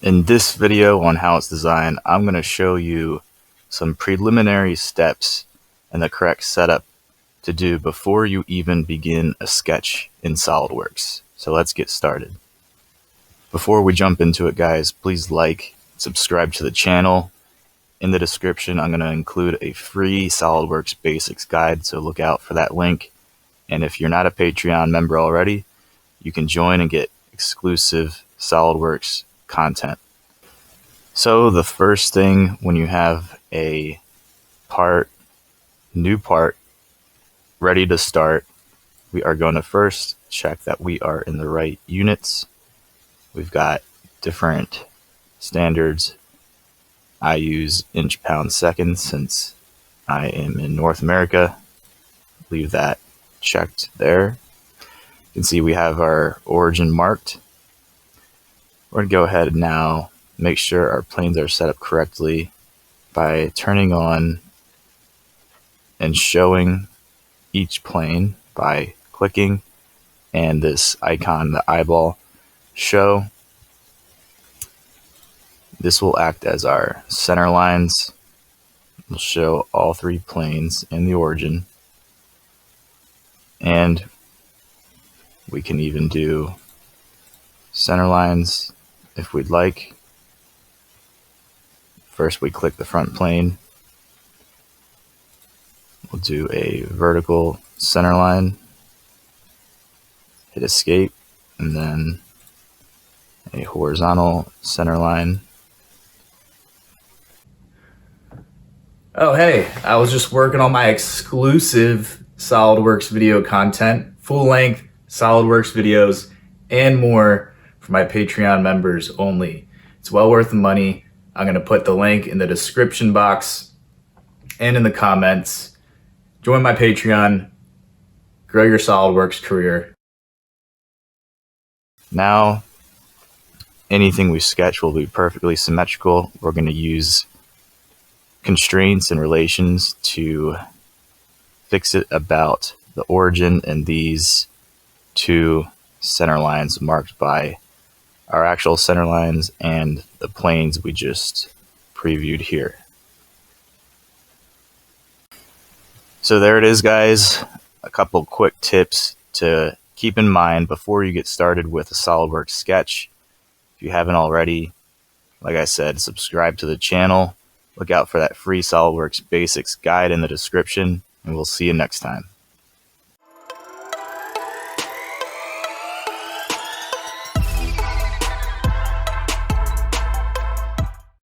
In this video on how it's designed, I'm going to show you some preliminary steps and the correct setup to do before you even begin a sketch in Solidworks. So let's get started. Before we jump into it, guys, please like, subscribe to the channel. In the description, I'm going to include a free Solidworks basics guide, so look out for that link. And if you're not a Patreon member already, you can join and get exclusive Solidworks content. So the first thing when you have a new part ready to start, we are going to first check that we are in the right units. We've got different standards. I use inch, pound, seconds since I am in North America. Leave that checked there. You can see we have our origin marked. We're going to go ahead and now make sure our planes are set up correctly by turning on and showing each plane by clicking and this icon, the eyeball, show. This will act as our center lines. We'll show all three planes in the origin, and we can even do center lines if we'd like. First we click the front plane. We'll do a vertical center line, hit escape, and then a horizontal center line. Oh, hey, I was just working on my exclusive SolidWorks video content, full-length SolidWorks videos, and more for my Patreon members only. It's well worth the money. I'm going to put the link in the description box and in the comments. Join my Patreon, grow your SolidWorks career. Now, anything we sketch will be perfectly symmetrical. We're going to use constraints and relations to fix it about the origin and these two center lines marked by our actual center lines and the planes we just previewed here. So there it is, guys. A couple quick tips to keep in mind before you get started with a SolidWorks sketch. If you haven't already, like I said, subscribe to the channel. Look out for that free SolidWorks basics guide in the description, and we'll see you next time.